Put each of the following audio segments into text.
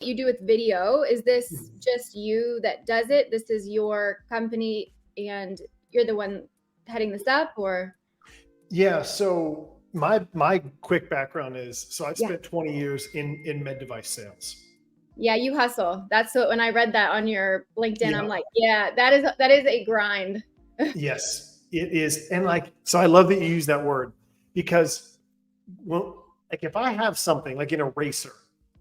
you do with video, is this just you that does it? This is your company and you're the one heading this up, or? Yeah. So my quick background is, so I've spent 20 years in med device sales. Yeah, you hustle. That's what, when I read that on your LinkedIn, I'm like, yeah, that is a grind. Yes, it is. And like, so I love that you use that word, because, well, like if I have something like an eraser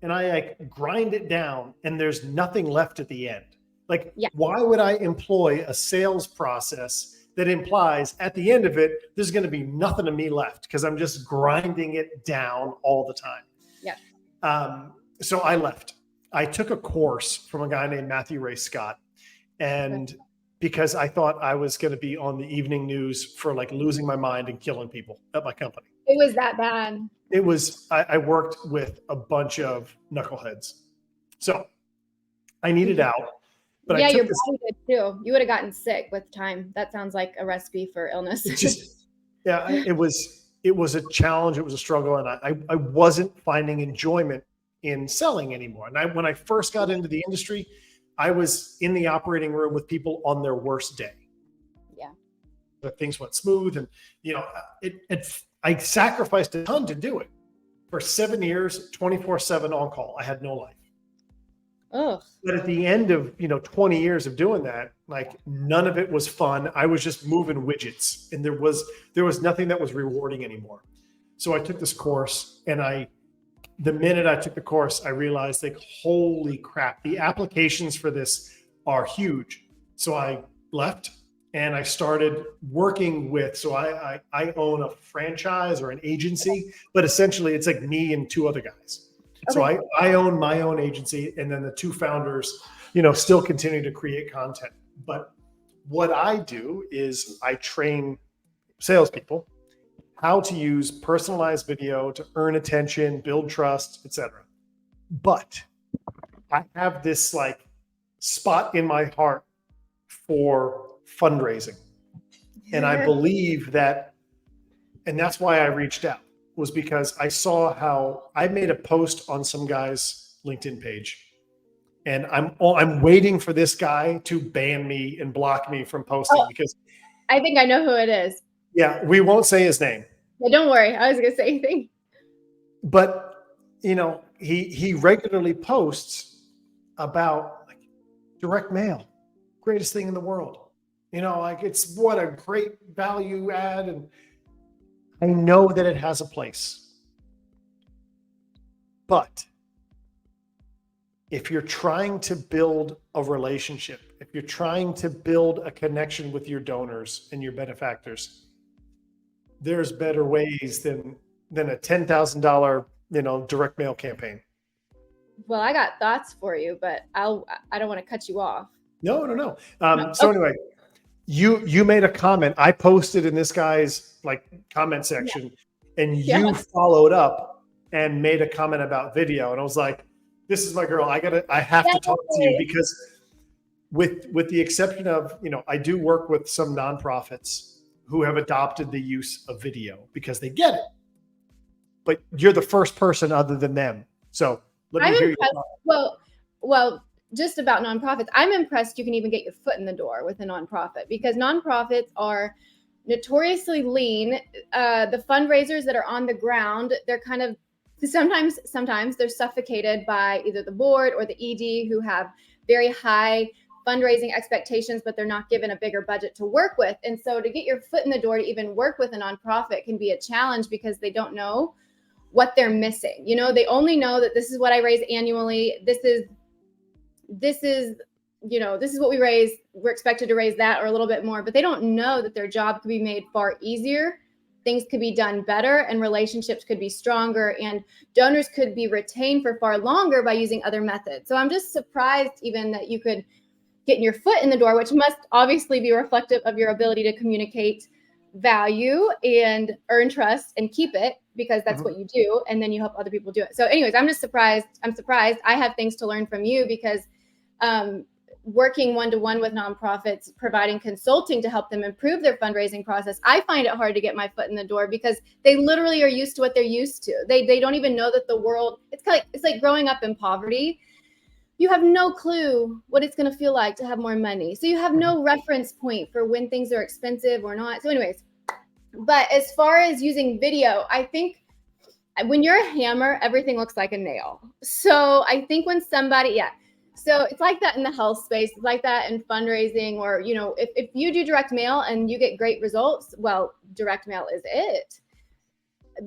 and I like grind it down and there's nothing left at the end, like why would I employ a sales process that implies at the end of it, there's going to be nothing of me left because I'm just grinding it down all the time. Yeah. So I left. I took a course from a guy named Matthew Ray Scott, and because I thought I was going to be on the evening news for like losing my mind and killing people at my company. It was that bad. It was, I worked with a bunch of knuckleheads. So I needed out. But yeah, your body did too. You would have gotten sick with time. That sounds like a recipe for illness. It was a challenge. It was a struggle. And I wasn't finding enjoyment in selling anymore. And when I first got into the industry, I was in the operating room with people on their worst day. Yeah. But things went smooth, and I sacrificed a ton to do it. For 7 years, 24/7 on call. I had no life. Oh. But at the end of 20 years of doing that, like none of it was fun. I was just moving widgets, and there was nothing that was rewarding anymore. So I took this course, and the minute I took the course, I realized, like, holy crap, the applications for this are huge. So I left and I started working with, so I own a franchise or an agency, but essentially it's like me and two other guys. Okay. So I own my own agency, and then the two founders, still continue to create content. But what I do is I train salespeople how to use personalized video to earn attention, build trust, etc. But I have this like spot in my heart for fundraising. And I believe that, and that's why I reached out, was because I saw how I made a post on some guy's LinkedIn page, and I'm waiting for this guy to ban me and block me from posting, because I think I know who it is. Yeah, we won't say his name. Yeah, don't worry. I was going to say anything. But, he regularly posts about like direct mail, greatest thing in the world. Like it's what a great value add. And I know that it has a place. But if you're trying to build a relationship, if you're trying to build a connection with your donors and your benefactors, there's better ways than a $10,000, direct mail campaign. Well, I got thoughts for you, but I don't want to cut you off. No. So anyway, you made a comment. I posted in this guy's like comment section, and you followed up and made a comment about video. And I was like, this is my girl. I have to talk to you, because with the exception of, I do work with some nonprofits who have adopted the use of video because they get it. But you're the first person other than them. So let me hear you. Well, just about nonprofits, I'm impressed you can even get your foot in the door with a nonprofit, because nonprofits are notoriously lean. The fundraisers that are on the ground, they're kind of, sometimes they're suffocated by either the board or the ED, who have very high fundraising expectations, but they're not given a bigger budget to work with. And so to get your foot in the door to even work with a nonprofit can be a challenge, because they don't know what they're missing. They only know that this is what I raise annually. This is what we raise. We're expected to raise that or a little bit more, but they don't know that their job could be made far easier. Things could be done better, and relationships could be stronger, and donors could be retained for far longer by using other methods. So I'm just surprised even that you could get your foot in the door, which must obviously be reflective of your ability to communicate value and earn trust and keep it, because that's what you do. And then you help other people do it. So anyways, I'm just surprised. I'm surprised. I have things to learn from you, because working one-to-one with nonprofits, providing consulting to help them improve their fundraising process, I find it hard to get my foot in the door, because they literally are used to what they're used to. They don't even know that the world, it's like growing up in poverty. you have no clue what it's going to feel like to have more money. So you have no reference point for when things are expensive or not. So anyways, but as far as using video, I think when you're a hammer, everything looks like a nail. So I think when somebody, so it's like that in the health space. It's like that in fundraising, or, you know, if you do direct mail and you get great results, well, direct mail is it.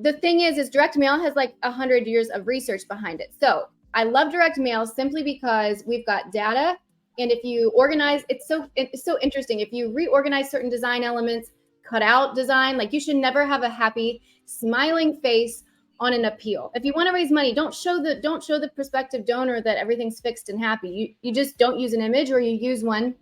The thing is direct mail has like 100 years of research behind it. So I love direct mail simply because we've got data. And if you organize, it's so interesting. If you reorganize certain design elements, cut out design, like you should never have a happy, smiling face on an appeal. If you want to raise money, don't show the prospective donor that everything's fixed and happy. You just don't use an image, or you use one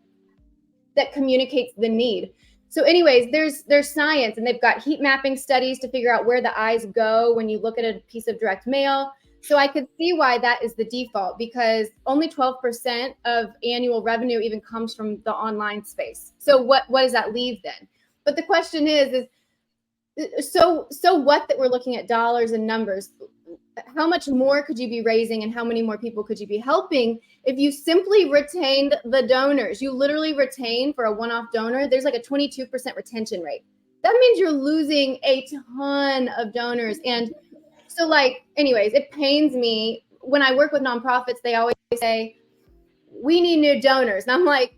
that communicates the need. So anyways, there's science, and they've got heat mapping studies to figure out where the eyes go when you look at a piece of direct mail. So I could see why that is the default, because only 12% of annual revenue even comes from the online space. So what does that leave then? But the question is so what that we're looking at dollars and numbers. How much more could you be raising, and how many more people could you be helping if you simply retained the donors? You literally retain, for a one-off donor, there's like a 22% retention rate. That means you're losing a ton of donors. And so, like, anyways, it pains me when I work with nonprofits. They always say, we need new donors. And I'm like,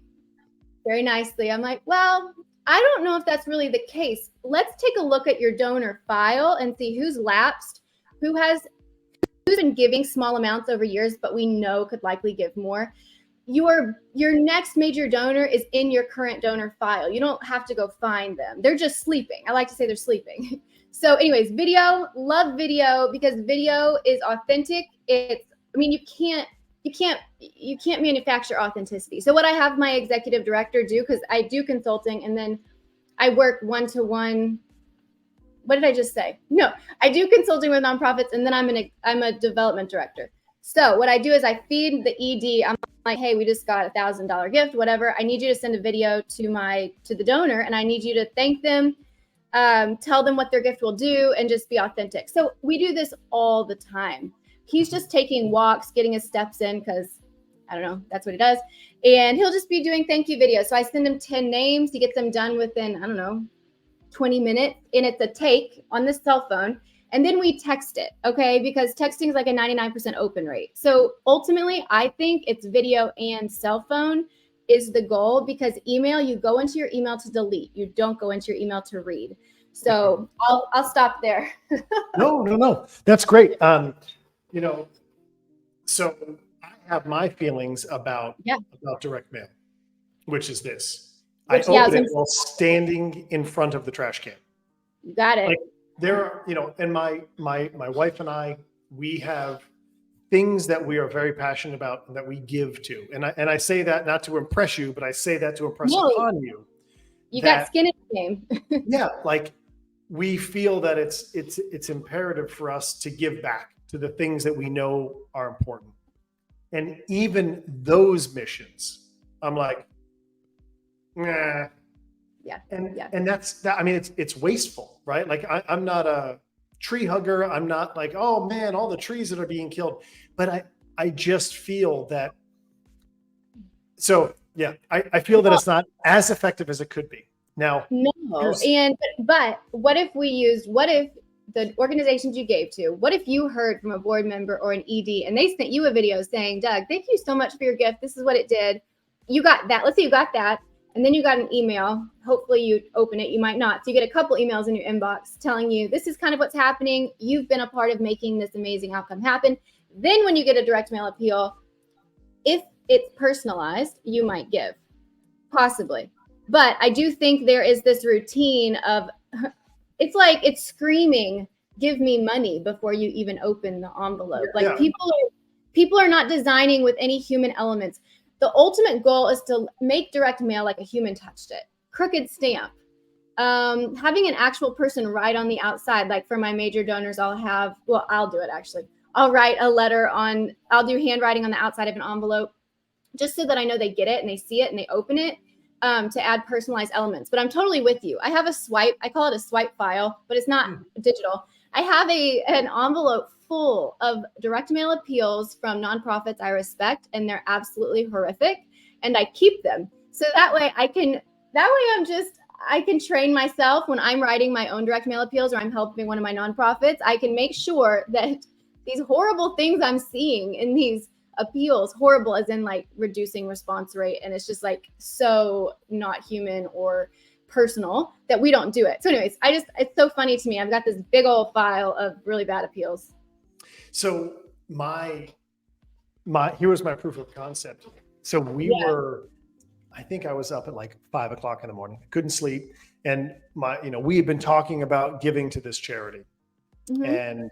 very nicely, I'm like, well, I don't know if that's really the case. Let's take a look at your donor file and see who's lapsed, who's been giving small amounts over years, but we know could likely give more. Your next major donor is in your current donor file. You don't have to go find them. They're just sleeping. I like to say they're sleeping. So anyways, video, love video, because video is authentic. You can't manufacture authenticity. So what I have my executive director do, because I do consulting and then I work one-to-one. What did I just say? No, I do consulting with nonprofits, and then I'm a development director. So what I do is I feed the ED. I'm like, hey, we just got $1,000 gift, whatever. I need you to send a video to the donor, and I need you to thank them, tell them what their gift will do, and just be authentic. So we do this all the time. He's just taking walks, getting his steps in, because I don't know, that's what he does. And he'll just be doing thank you videos. So I send him 10 names. He gets them done within, I don't know, 20 minutes. And it's a take on the cell phone. And then we text it, okay? Because texting is like a 99% open rate. So ultimately, I think it's video and cell phone is the goal, because email, you go into your email to delete. You don't go into your email to read. So I'll stop there. No. That's great. So I have my feelings about direct mail, which is this. I open it while standing in front of the trash can. You got it. Like, there are, and my wife and I, we have things that we are very passionate about and that we give to. And I say that not to impress you, but I say that to impress upon you. You got skin in the game. Yeah, like we feel that it's imperative for us to give back to the things that we know are important. And even those missions, I'm like, nah. Yeah. And that's that. I mean, it's wasteful, right? Like I'm not a tree hugger. I'm not like, oh man, all the trees that are being killed. But I just feel that. So yeah, I feel that it's not as effective as it could be. Now, but what if the organizations you gave to, what if you heard from a board member or an ED and they sent you a video saying, Doug, thank you so much for your gift. This is what it did. You got that. Let's say you got that. And then you got an email. Hopefully you open it. You might not. So you get a couple emails in your inbox telling you this is kind of what's happening. You've been a part of making this amazing outcome happen. Then when you get a direct mail appeal, if it's personalized, you might give. Possibly. But I do think there is this routine of, it's like it's screaming, give me money before you even open the envelope. Like people are not designing with any human elements. The ultimate goal is to make direct mail like a human touched it. Crooked stamp. Having an actual person write on the outside, like for my major donors, I'll do it actually. I'll write a letter I'll do handwriting on the outside of an envelope, just so that I know they get it and they see it and they open it, to add personalized elements. But I'm totally with you. I have a swipe. I call it a swipe file, but it's not digital. I have an envelope full of direct mail appeals from nonprofits I respect, and they're absolutely horrific. And I keep them. So that way I can train myself when I'm writing my own direct mail appeals or I'm helping one of my nonprofits. I can make sure that these horrible things I'm seeing in these appeals, horrible as in like reducing response rate, and it's just like so not human or personal, that we don't do it. So anyways, it's so funny to me. I've got this big old file of really bad appeals. So here was my proof of concept. So I think I was up at like 5 o'clock in the morning. I couldn't sleep. And we had been talking about giving to this charity. Mm-hmm. And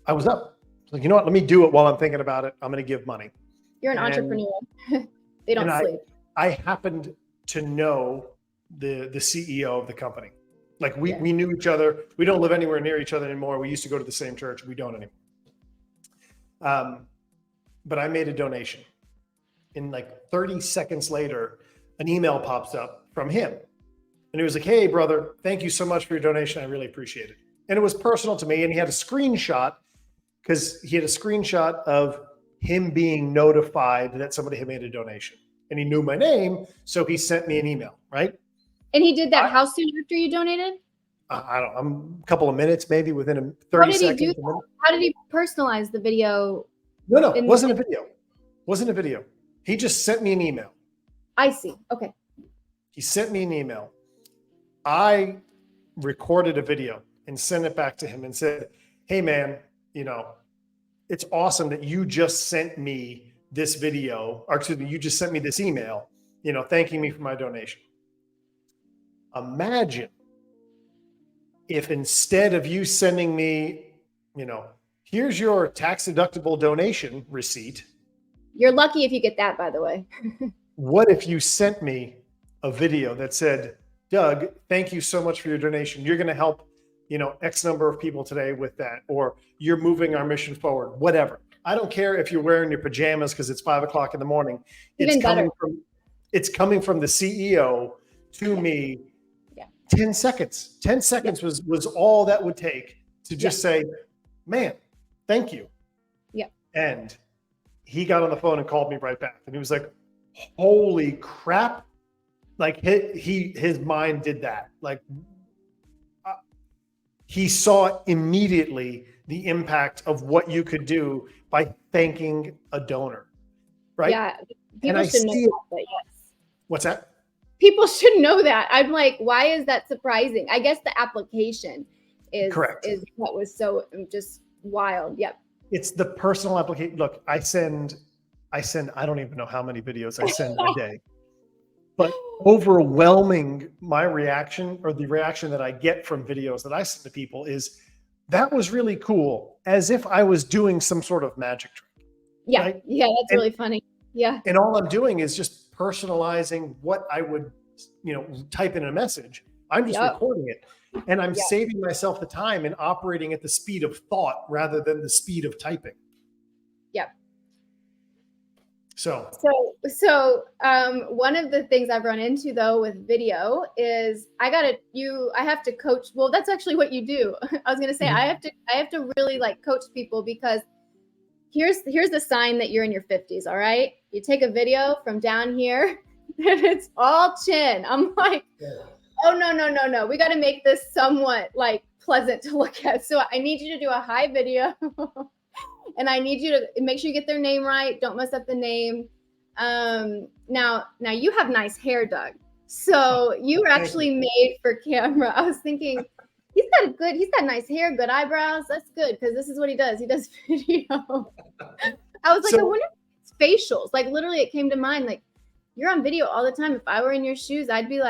I was up. Like, you know what? Let me do it while I'm thinking about it. I'm going to give money. You're an entrepreneur. They don't sleep. I happened to know the CEO of the company. Like we knew each other. We don't live anywhere near each other anymore. We used to go to the same church. We don't anymore. But I made a donation. And like 30 seconds later, an email pops up from him. And he was like, "Hey, brother, thank you so much for your donation. I really appreciate it." And it was personal to me. And he had a screenshot of him being notified that somebody had made a donation. And he knew my name. So he sent me an email, right? And he did that how soon after you donated? I don't know, a couple of minutes, maybe within 30 seconds. How did he do that? How did he personalize the video? No, it wasn't a video. Wasn't a video. He just sent me an email. I see. Okay. He sent me an email. I recorded a video and sent it back to him and said, "Hey, man, it's awesome that you just sent me this video, or excuse me, you just sent me this email, thanking me for my donation." Imagine if instead of you sending me, here's your tax deductible donation receipt. You're lucky if you get that, by the way. What if you sent me a video that said, "Doug, thank you so much for your donation. You're going to help, X number of people today with that," or "You're moving our mission forward," whatever. I don't care if you're wearing your pajamas because it's 5 o'clock in the morning. It's coming from the CEO to me. 10 seconds. 10 seconds was all that would take to just say, "Man, thank you." Yeah. And he got on the phone and called me right back. And he was like, "Holy crap." Like his mind did that. Like he saw immediately the impact of what you could do by thanking a donor. Right? Yeah. People should know that, yes. What's that? People should know that. I'm like, why is that surprising? I guess the application is correct. Is what was so just wild. Yep. It's the personal application. Look, I send, I don't even know how many videos I send a day, but overwhelming my reaction, or the reaction that I get from videos that I send to people, is that was really cool, as if I was doing some sort of magic trick. Yeah. Right? Yeah. That's really funny. Yeah. And all I'm doing is just personalizing what I would, type in a message. I'm just recording it, and I'm saving myself the time and operating at the speed of thought rather than the speed of typing. Yep. So one of the things I've run into though with video is I have to coach. Well, that's actually what you do. I was going to say, I have to really like coach people, because here's the sign that you're in your 50s. All right. You take a video from down here and it's all chin. I'm like, oh, no. We got to make this somewhat like pleasant to look at. So I need you to do a high video and I need you to make sure you get their name right. Don't mess up the name. Now you have nice hair, Doug. So you were actually made for camera. I was thinking, he's got nice hair, good eyebrows. That's good, because this is what he does. He does video. I was like, I wonder if it's facials. Like literally it came to mind, like, you're on video all the time. If I were in your shoes, I'd be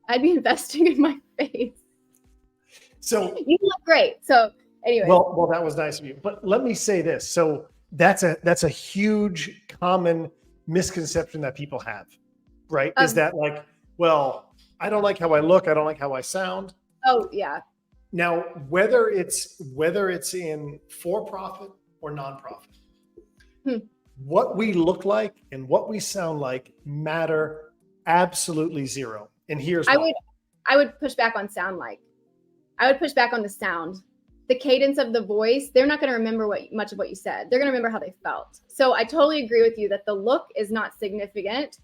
investing in my face. So you look great. So anyway. Well, that was nice of you. But let me say this. So that's a huge common misconception that people have, right? Is that like, well, I don't like how I look. I don't like how I sound. Oh yeah. Now, whether it's in for-profit or nonprofit, what we look like and what we sound like matter absolutely zero. And here's why. I would push back on sound like. I would push back on the sound. the cadence of the voice, they're not going to remember much of what you said. They're going to remember how they felt. So I totally agree with you that the look is not significant.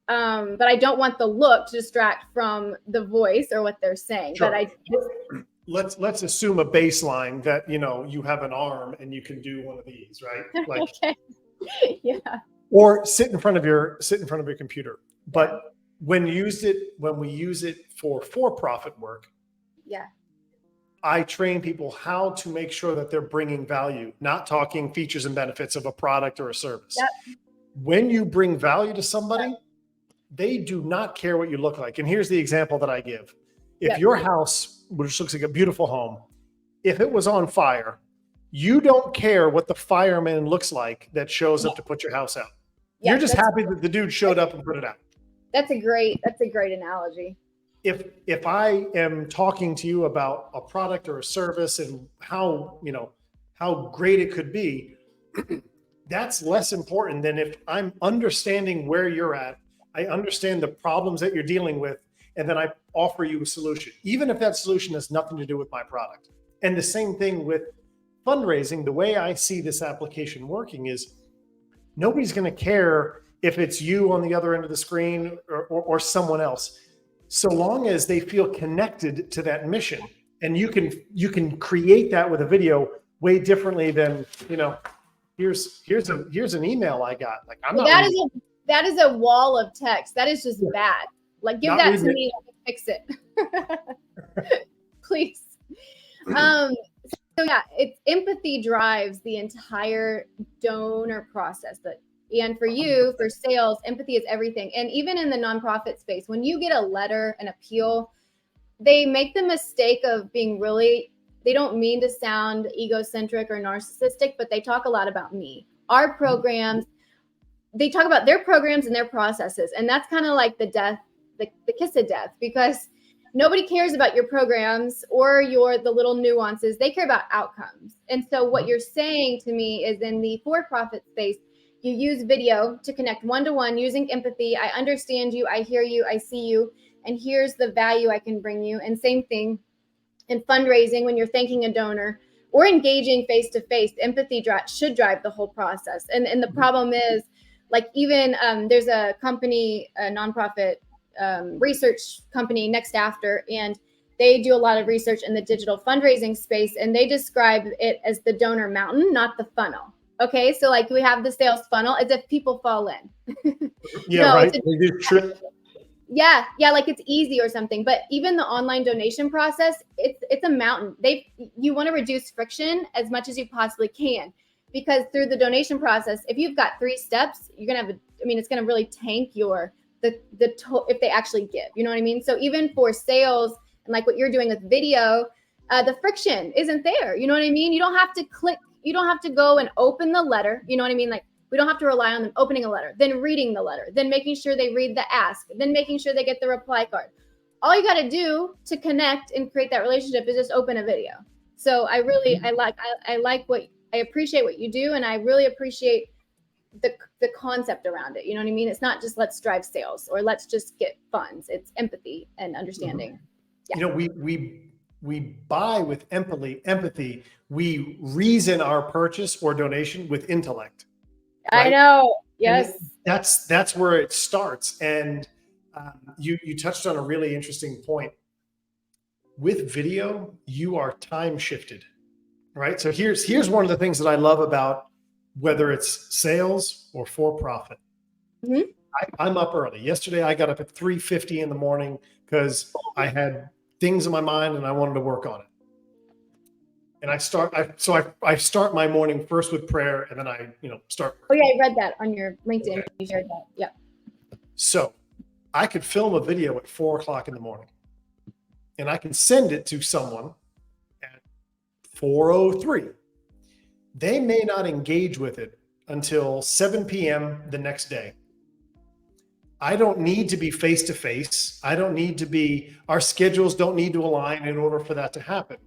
But I don't want the look to distract from the voice or what they're saying. Sure. But let's assume a baseline that, you know, you have an arm and you can do one of these, right? Like, okay. Yeah. Or sit in front of your computer. But when we use it for-profit work, yeah, I train people how to make sure that they're bringing value, not talking features and benefits of a product or a service. Yep. When you bring value to somebody, they do not care what you look like. And here's the example that I give. If your house, which looks like a beautiful home, if it was on fire, you don't care what the fireman looks like that shows up to put your house out. You're just happy that the dude showed up and put it out. That's a great analogy. If I am talking to you about a product or a service and how great it could be, that's less important than if I'm understanding where you're at. I understand the problems that you're dealing with, and then I offer you a solution, even if that solution has nothing to do with my product. And the same thing with fundraising. The way I see this application working is nobody's going to care if it's you on the other end of the screen or someone else, so long as they feel connected to that mission. And you can create that with a video way differently than, you know, here's an email I got. Like, that is a wall of text. That is just bad. Like, give that to me and fix it. Please. So yeah, it's empathy drives the entire donor process. And for you, for sales, empathy is everything. And even in the nonprofit space, when you get a letter, an appeal, they make the mistake of being they don't mean to sound egocentric or narcissistic, but they talk a lot about me. Our programs, they talk about their programs and their processes. And that's kind of like the kiss of death, because nobody cares about your programs or the little nuances. They care about outcomes. And so what you're saying to me is, in the for-profit space, you use video to connect one-to-one using empathy. I understand you, I hear you, I see you, and here's the value I can bring you. And same thing in fundraising, when you're thanking a donor or engaging face-to-face, empathy should drive the whole process. And the problem is, like, even there's a company, a nonprofit research company, Next After, and they do a lot of research in the digital fundraising space, and they describe it as the donor mountain, not the funnel. Okay, so like we have the sales funnel as if people fall in. Right. Yeah, like it's easy or something. But even the online donation process, it's a mountain. You want to reduce friction as much as you possibly can, because through the donation process, if you've got 3 steps, you're gonna have it's gonna really tank if they actually give. You know what I mean? So even for sales and like what you're doing with video, the friction isn't there. You know what I mean? You don't have to click. You don't have to go and open the letter. You know what I mean? Like, we don't have to rely on them opening a letter, then reading the letter, then making sure they read the ask, then making sure they get the reply card. All you got to do to connect and create that relationship is just open a video. So I appreciate what you do, and I really appreciate the concept around it. You know what I mean? It's not just let's drive sales or let's just get funds. It's empathy and understanding. Yeah. You know, we buy with empathy. We reason our purchase or donation with intellect. Right? I know. Yes. And that's where it starts. And you touched on a really interesting point. With video, you are time shifted, right? So here's one of the things that I love about whether it's sales or for-profit. Mm-hmm. I'm up early. Yesterday, I got up at 3:50 in the morning because I had things in my mind and I wanted to work on it. And I start my morning first with prayer, and then I start. Oh yeah, I read that on your LinkedIn. Okay. You shared that. Yeah. So I could film a video at 4:00 in the morning, and I can send it to someone at 4:03. They may not engage with it until 7 p.m. the next day. I don't need to be face-to-face. Our schedules don't need to align in order for that to happen.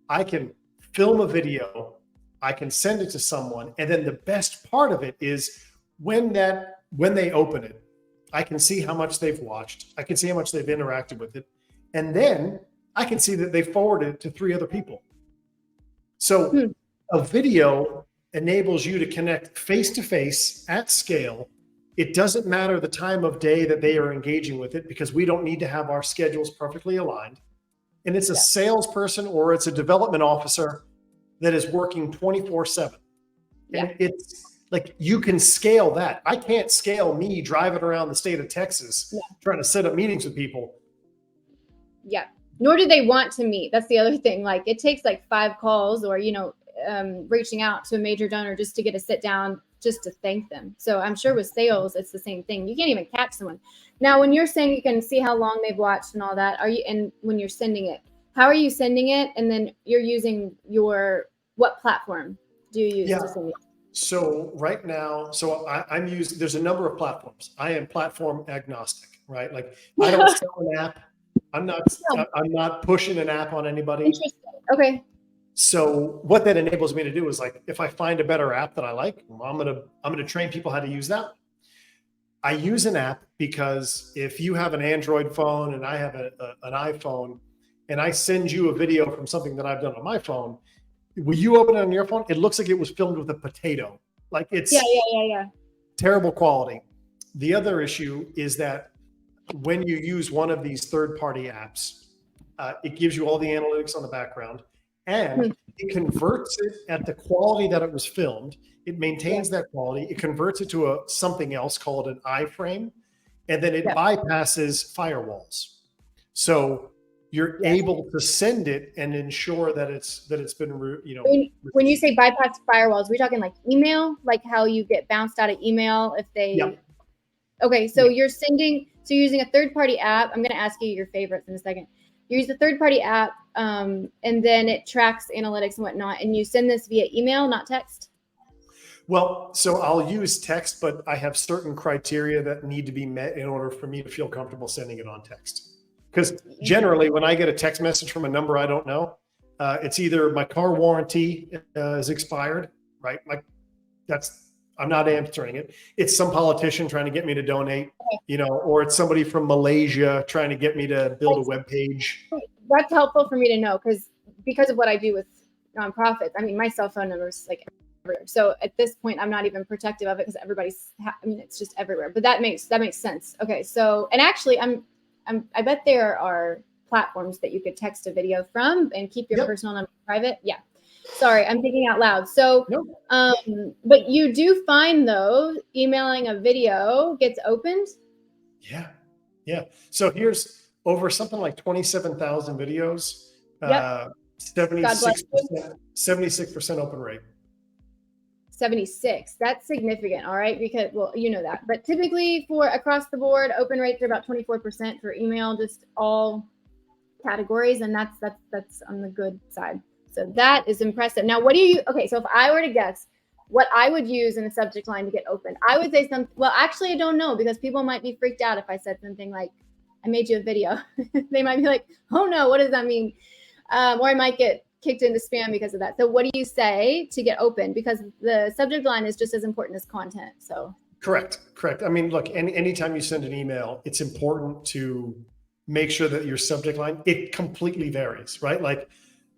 I can film a video, I can send it to someone, and then the best part of it is when they open it, I can see how much they've watched, I can see how much they've interacted with it, and then I can see that they forwarded it to 3 other people. So a video enables you to connect face to face at scale. It doesn't matter the time of day that they are engaging with it, because we don't need to have our schedules perfectly aligned. And it's a salesperson or it's a development officer that is working 24/7. And it's like, you can scale that. I can't scale me driving around the state of Texas trying to set up meetings with people. Yeah. Nor do they want to meet. That's the other thing. Like, it takes like 5 calls or, reaching out to a major donor just to get a sit down, just to thank them. So I'm sure with sales, it's the same thing. You can't even catch someone. Now, when you're saying you can see how long they've watched and all that, and when you're sending it, how are you sending it? And then you're using what platform do you use to send it? So right now, I'm using, there's a number of platforms. I am platform agnostic, right? Like, I don't sell an app. I'm not pushing an app on anybody. Interesting. Okay. So what that enables me to do is, like, if I find a better app that I like, I'm gonna train people how to use that. I use an app because if you have an Android phone and I have an iPhone, and I send you a video from something that I've done on my phone, will you open it on your phone? It looks like it was filmed with a potato. Like, it's terrible quality. The other issue is that when you use one of these third-party apps, it gives you all the analytics on the background, and it converts it at the quality that it was filmed. It maintains that quality. It converts it to something else called an iframe, and then it bypasses firewalls. So you're able to send it and ensure that it's been, When you say bypass firewalls, we're talking like email, like how you get bounced out of email if they. Okay, so you're using a third-party app. I'm going to ask you your favorites in a second. You use a third-party app, and then it tracks analytics and whatnot, and you send this via email, not text? Well, so I'll use text, but I have certain criteria that need to be met in order for me to feel comfortable sending it on text. Because generally, when I get a text message from a number I don't know, it's either my car warranty is expired, right? Like, I'm not answering it. It's some politician trying to get me to donate, or it's somebody from Malaysia trying to get me to build a web page. That's helpful for me to know, because of what I do with nonprofits. I mean, my cell phone number is like everywhere. So at this point, I'm not even protective of it because it's just everywhere. But that makes sense. Okay, so, and actually, I bet there are platforms that you could text a video from and keep your personal number private. Yeah. Sorry, I'm thinking out loud. So, but you do find, though, emailing a video gets opened? Yeah. So here's over something like 27,000 videos, 76% open rate. 76. That's significant. All right. Because, well, you know that. But typically for across the board, open rates are about 24% for email, just all categories. And that's on the good side. So that is impressive. Now, okay, so if I were to guess what I would use in a subject line to get opened, I would say well, actually, I don't know, because people might be freaked out if I said something like, I made you a video. They might be like, oh no, what does that mean? Or I might get kicked into spam because of that. So what do you say to get open? Because the subject line is just as important as content. So Correct. I mean, look, anytime you send an email, it's important to make sure that your subject line, it completely varies, right? Like,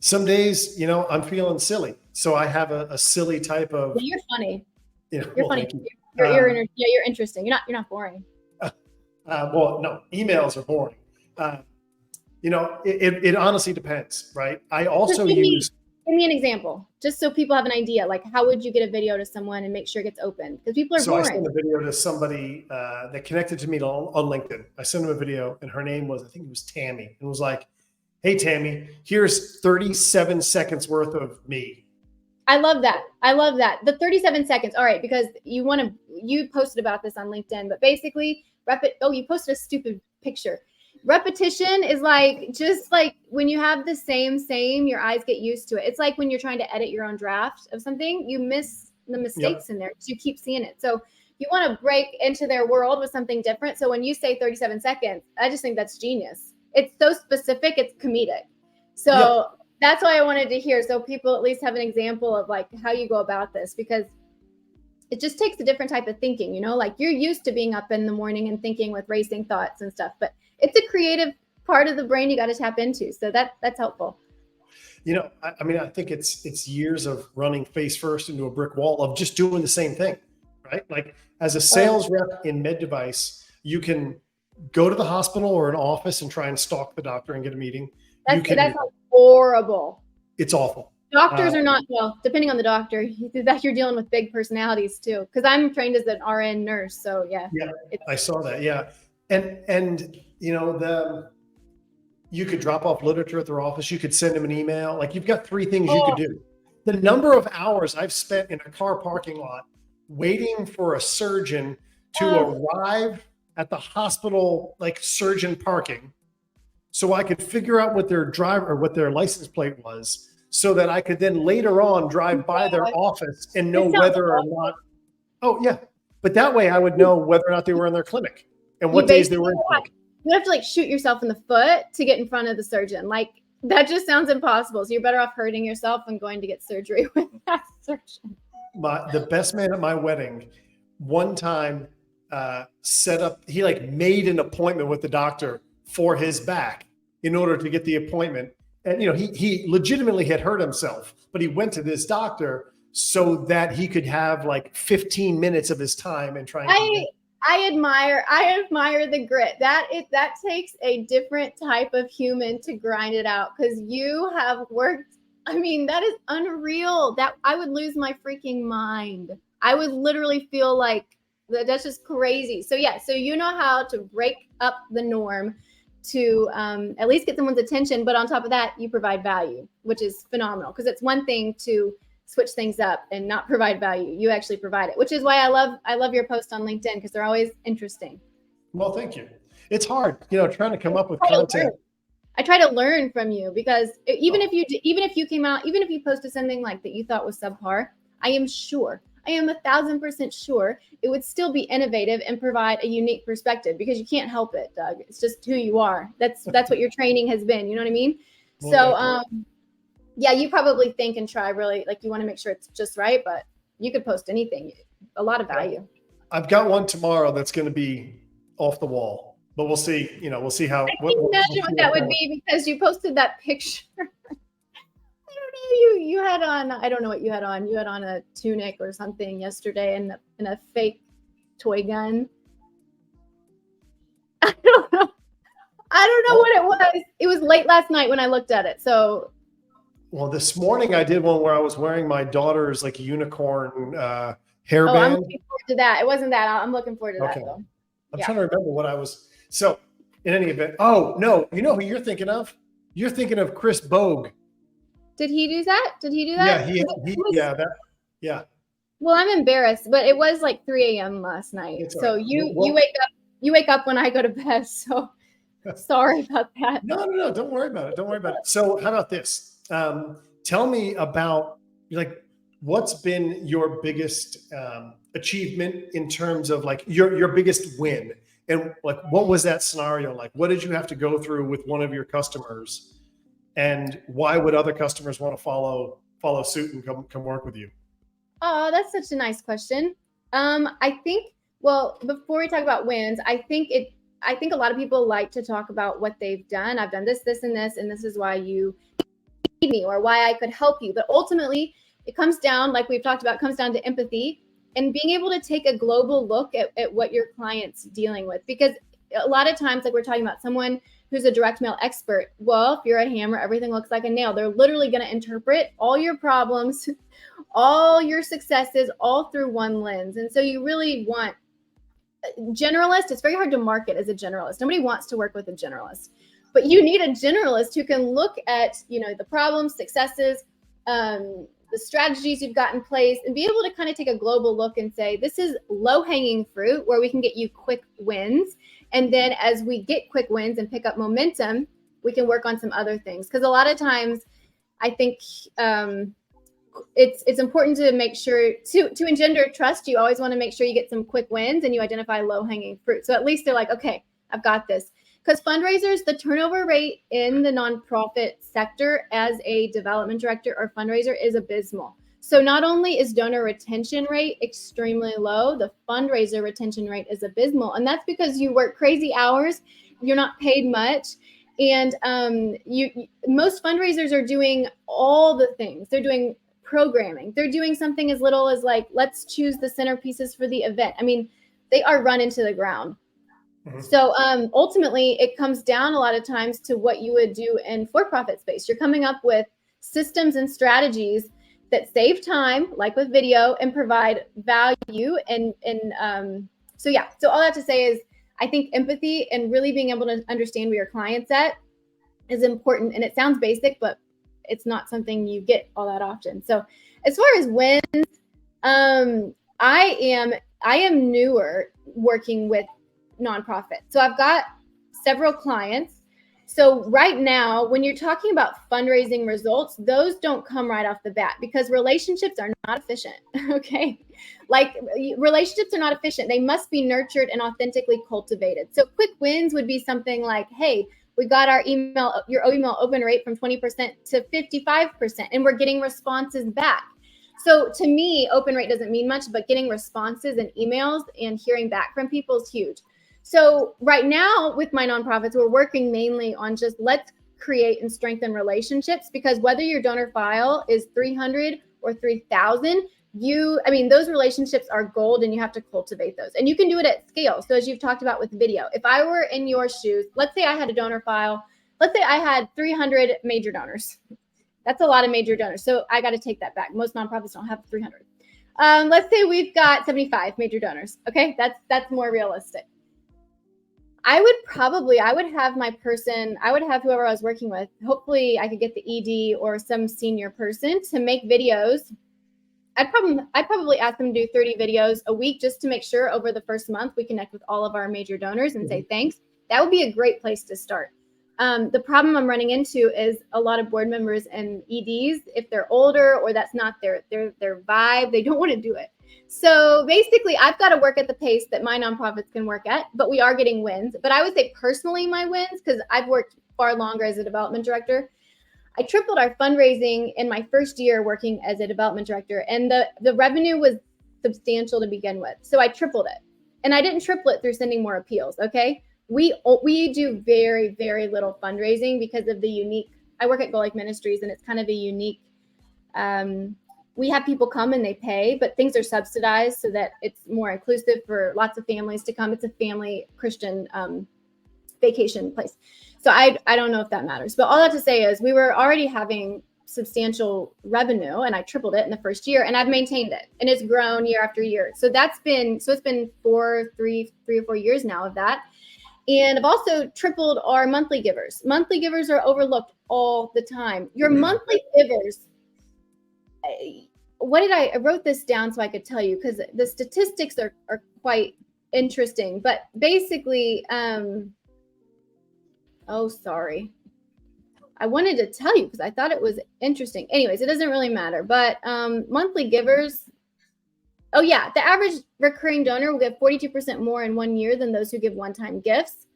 some days, I'm feeling silly, so I have a silly type of. You're funny. You're funny. You're interesting. You're not boring. Well, no, emails are boring. It honestly depends, right? I also use. Give me an example, just so people have an idea. Like, how would you get a video to someone and make sure it gets open? Because people are boring. So I sent a video to somebody that connected to me on LinkedIn. I sent them a video, and her name was, I think it was Tammy, and it was like, hey, Tammy, here's 37 seconds worth of me. I love that. The 37 seconds. All right. Because you posted about this on LinkedIn, but basically you posted a stupid picture. Repetition is just like when you have the same, your eyes get used to it. It's like when you're trying to edit your own draft of something, you miss the mistakes in there because you keep seeing it. So you want to break into their world with something different. So when you say 37 seconds, I just think that's genius. It's so specific, it's comedic. So that's why I wanted to hear, so people at least have an example of like how you go about this, because it just takes a different type of thinking, like you're used to being up in the morning and thinking with racing thoughts and stuff, but it's a creative part of the brain you got to tap into. So that's helpful. I mean, I think it's years of running face first into a brick wall of just doing the same thing, right? Like as a sales rep in med device, you can go to the hospital or an office and try and stalk the doctor and get a meeting. That's horrible. It's awful. Doctors are not, well, depending on the doctor, that you're dealing with big personalities too. Because I'm trained as an RN nurse, so yeah. Yeah, I saw that. Yeah, and you could drop off literature at their office. You could send them an email. Like you've got three things you could do. The number of hours I've spent in a car parking lot waiting for a surgeon to arrive at the hospital, like surgeon parking, so I could figure out what their license plate was, so that I could then later on drive by their office and know whether or not. Oh yeah, but that way I would know whether or not they were in their clinic and what days they were in clinic. You have to like shoot yourself in the foot to get in front of the surgeon. Like that just sounds impossible. So you're better off hurting yourself than going to get surgery with that surgeon. The best man at my wedding, one time he like made an appointment with the doctor for his back in order to get the appointment. And, he legitimately had hurt himself, but he went to this doctor so that he could have like 15 minutes of his time and try and I admire the grit. That takes a different type of human to grind it out, because you have worked. I mean, that is unreal. That I would lose my freaking mind. I would literally feel like that's just crazy. So yeah, so you know how to break up the norm to at least get someone's attention, but on top of that, you provide value, which is phenomenal, because it's one thing to switch things up and not provide value. You actually provide it, which is why I love your posts on LinkedIn, because they're always interesting. Well, thank you. It's hard, trying to come up with content. I try to learn from you, because even if you posted something like that you thought was subpar, I am 1,000% sure it would still be innovative and provide a unique perspective, because you can't help it, Doug. It's just who you are. That's what your training has been. You know what I mean? Well, so, yeah, you probably think and try really, like you want to make sure it's just right, but you could post anything, a lot of value. I've got one tomorrow that's going to be off the wall, but we'll see, we'll see how. I can imagine what that would be, because you posted that picture. You had on, I don't know what you had on. You had on a tunic or something yesterday and a fake toy gun. I don't know what it was. It was late last night when I looked at it. So. Well, this morning I did one where I was wearing my daughter's like unicorn hairband. Oh, I'm looking forward to that. It wasn't that. I'm looking forward to that though. I'm trying to remember what I was. So in any event, oh no, you know who you're thinking of? You're thinking of Chris Bogue. Did he do that? Yeah, yeah. Well, I'm embarrassed, but it was like 3 a.m. last night. It's so right. You wake up when I go to bed. So sorry about that. No. Don't worry about it. So how about this? Tell me about like what's been your biggest achievement in terms of like your biggest win, and like what was that scenario like? What did you have to go through with one of your customers? And why would other customers want to follow suit and come work with you? Oh, that's such a nice question. I think, well, before we talk about wins, I think a lot of people like to talk about what they've done. I've done this, and this is why you need me, or why I could help you. But ultimately, it comes down, like we've talked about, comes down to empathy and being able to take a global look at what your client's dealing with. Because a lot of times, like we're talking about someone who's a direct mail expert. Well, if you're a hammer, everything looks like a nail. They're literally going to interpret all your problems, all your successes, all through one lens. And so you really want generalist. It's very hard to market as a generalist. Nobody wants to work with a generalist, but you need a generalist who can look at, the problems, successes, the strategies you've got in place, and be able to kind of take a global look and say, this is low-hanging fruit where we can get you quick wins. And then as we get quick wins and pick up momentum, we can work on some other things. Because a lot of times I think it's important to make sure to engender trust. You always want to make sure you get some quick wins and you identify low-hanging fruit. So at least they're like, okay, I've got this. Because fundraisers, the turnover rate in the nonprofit sector as a development director or fundraiser is abysmal. So not only is donor retention rate extremely low, the fundraiser retention rate is abysmal. And that's because you work crazy hours, you're not paid much, And most fundraisers are doing all the things. They're doing programming. They're doing something as little as like, let's choose the centerpieces for the event. I mean, they are run into the ground. So ultimately, it comes down a lot of times to what you would do in for-profit space. You're coming up with systems and strategies that save time, like with video, and provide value. So all I have to say is, I think empathy and really being able to understand where your client's at is important. And it sounds basic, but it's not something you get all that often. So as far as wins, I am newer working with nonprofits. So I've got several clients. So right now, when you're talking about fundraising results, those don't come right off the bat because relationships are not efficient. Okay. Like relationships are not efficient. They must be nurtured and authentically cultivated. So quick wins would be something like, hey, we got your email open rate from 20% to 55%, and we're getting responses back. So to me, open rate doesn't mean much, but getting responses and emails and hearing back from people is huge. So right now with my nonprofits, we're working mainly on just let's create and strengthen relationships, because whether your donor file is 300 or 3,000, those relationships are gold and you have to cultivate those. And you can do it at scale. So as you've talked about with video, if I were in your shoes, let's say I had a donor file, let's say I had 300 major donors. That's a lot of major donors. So I got to take that back. Most nonprofits don't have 300. Let's say we've got 75 major donors. Okay, that's more realistic. I would have whoever I was working with, hopefully I could get the ED or some senior person to make videos. I'd probably ask them to do 30 videos a week just to make sure over the first month we connect with all of our major donors and say thanks. That would be a great place to start. The problem I'm running into is a lot of board members and EDs, if they're older or that's not their vibe, they don't want to do it. So basically, I've got to work at the pace that my nonprofits can work at, but we are getting wins. But I would say personally my wins, because I've worked far longer as a development director, I tripled our fundraising in my first year working as a development director, and the revenue was substantial to begin with. So I tripled it, and I didn't triple it through sending more appeals. Okay. We do very, very little fundraising because of the unique, I work at Go Like Ministries, and it's kind of a unique, we have people come and they pay, but things are subsidized so that it's more inclusive for lots of families to come. It's a family Christian vacation place. So I don't know if that matters, but all I have to say is we were already having substantial revenue, and I tripled it in the first year, and I've maintained it, and it's grown year after year. So it's been 3 or 4 years now of that. And I've also tripled our monthly givers. Monthly givers are overlooked all the time. Your monthly givers, I wrote this down so I could tell you, because the statistics are quite interesting. But basically, sorry. I wanted to tell you because I thought it was interesting. Anyways, it doesn't really matter. But monthly givers, the average recurring donor will give 42% more in 1 year than those who give one-time gifts.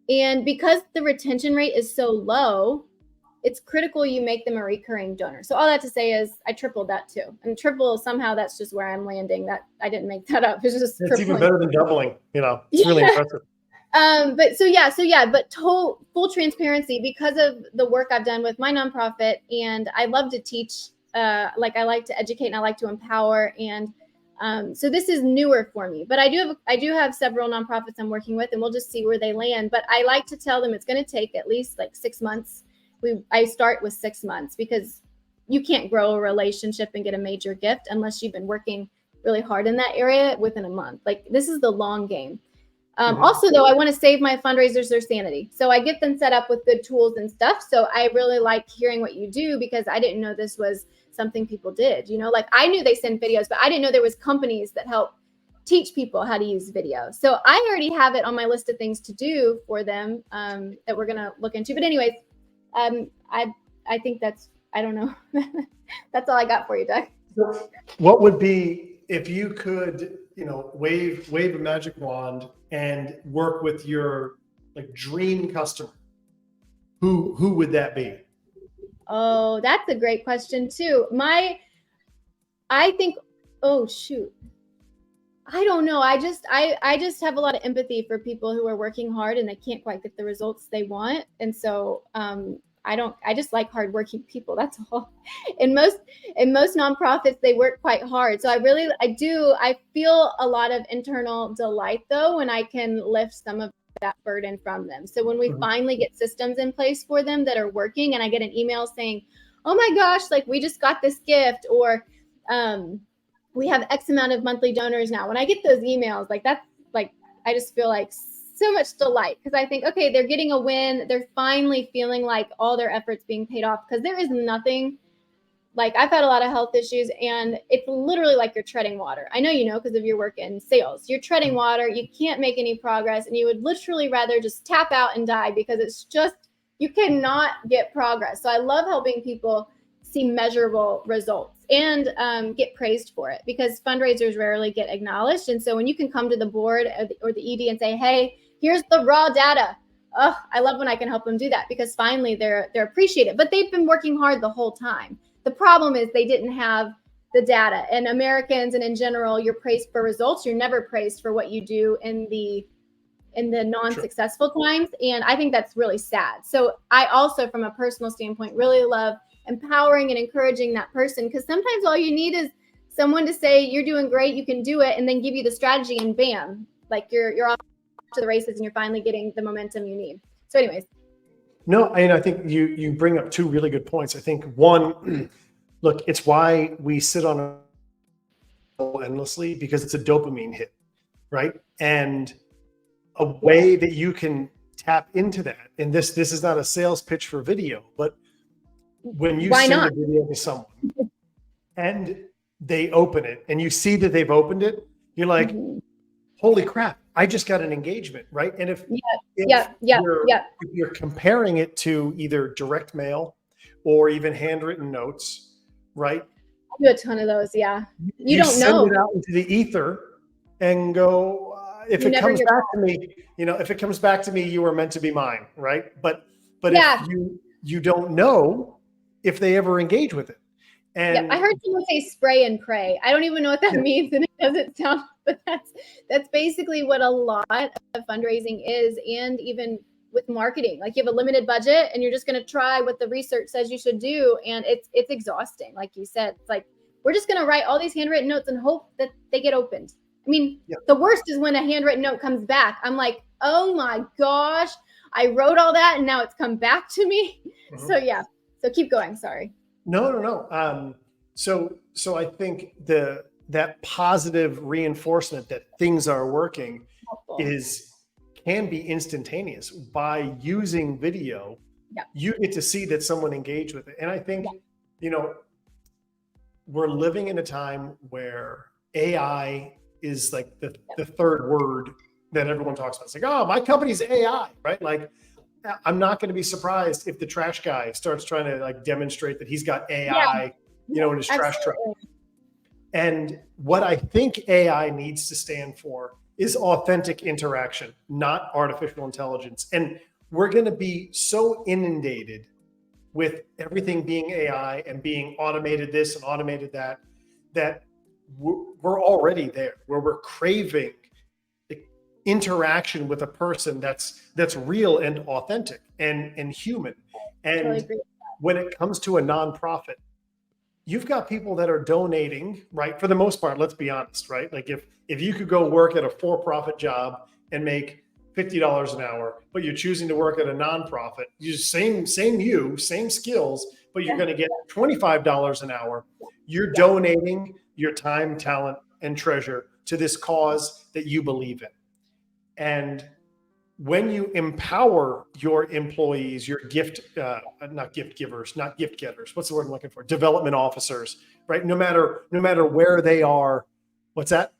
And because the retention rate is so low, it's critical you make them a recurring donor. So all that to say is I tripled that too. And triple, somehow that's just where I'm landing. That I didn't make that up. It's even better than doubling, it's really impressive. But full transparency, because of the work I've done with my nonprofit, and I love to teach, I like to educate and I like to empower. And so this is newer for me, but I do have several nonprofits I'm working with, and we'll just see where they land. But I like to tell them it's going to take at least 6 months. I start with 6 months, because you can't grow a relationship and get a major gift unless you've been working really hard in that area within a month. This is the long game. Also, though, I want to save my fundraisers their sanity. So I get them set up with good tools and stuff. So I really like hearing what you do, because I didn't know this was something people did. I knew they send videos, but I didn't know there was companies that help teach people how to use video. So I already have it on my list of things to do for them that we're going to look into. But anyways, I think I don't know. That's all I got for you, Doug. What would be, if you could, wave a magic wand and work with your dream customer, who would that be? Oh, that's a great question too. I don't know. I just have a lot of empathy for people who are working hard and they can't quite get the results they want. And so I just like hardworking people. That's all. In most nonprofits, they work quite hard. So I feel a lot of internal delight though when I can lift some of that burden from them. So when we Mhm. finally get systems in place for them that are working and I get an email saying, "Oh my gosh, like we just got this gift," or we have X amount of monthly donors now. When I get those emails, like that's like, I just feel like so much delight because I think, okay, they're getting a win. They're finally feeling like all their efforts being paid off because there is nothing like I've had a lot of health issues and it's literally like you're treading water. I know, because of your work in sales, you're treading water. You can't make any progress and you would literally rather just tap out and die because it's just, you cannot get progress. So I love helping people see measurable results and get praised for it because fundraisers rarely get acknowledged. And so when you can come to the board or the ED and say, hey, here's the raw data. Oh, I love when I can help them do that because finally they're appreciated, but they've been working hard the whole time. The problem is they didn't have the data. And Americans and in general, you're praised for results. You're never praised for what you do in the non-successful times. And I think that's really sad. So I also, from a personal standpoint, really love empowering and encouraging that person because sometimes all you need is someone to say you're doing great, you can do it, and then give you the strategy and bam, like you're off to the races and you're finally getting the momentum you need. So anyways. No, and I think you bring up two really good points. I think one, look, it's why we sit on a endlessly because it's a dopamine hit, right? And a way that you can tap into that, and this is not a sales pitch for video, but when you send a video to someone and they open it and you see that they've opened it, you're like, holy crap, I just got an engagement, right? And if you're comparing it to either direct mail or even handwritten notes, right? I do a ton of those, yeah. You don't send know. it out into the ether and go, if it comes back to me, if it comes back to me, you were meant to be mine, right? But if you don't know if they ever engage with it. And I heard someone say spray and pray. I don't even know what that means, and it doesn't sound, but that's basically what a lot of fundraising is, and even with marketing. Like you have a limited budget, and you're just going to try what the research says you should do, and it's exhausting. Like you said, it's like we're just going to write all these handwritten notes and hope that they get opened. I mean, the worst is when a handwritten note comes back. I'm like, oh my gosh, I wrote all that, and now it's come back to me. So so keep going. Sorry. No. So I think that positive reinforcement that things are working can be instantaneous by using video. You get to see that someone engaged with it, and I think we're living in a time where AI is like the third word that everyone talks about. It's like, oh, my company's AI, right? Like, I'm not going to be surprised if the trash guy starts trying to like demonstrate that he's got AI, in his trash truck. And what I think AI needs to stand for is authentic interaction, not artificial intelligence. And we're going to be so inundated with everything being AI and being automated this and automated that, that we're already there where we're craving interaction with a person that's real and authentic and human. And when it comes to a nonprofit, you've got people that are donating, right? For the most part, let's be honest, right? Like if you could go work at a for-profit job and make $50 an hour, but you're choosing to work at a nonprofit, same skills, but you're going to get $25 an hour. You're donating your time, talent, and treasure to this cause that you believe in. And when you empower your employees, your not gift givers, not gift getters, what's the word I'm looking for? Development officers, right? No matter where they are. What's that?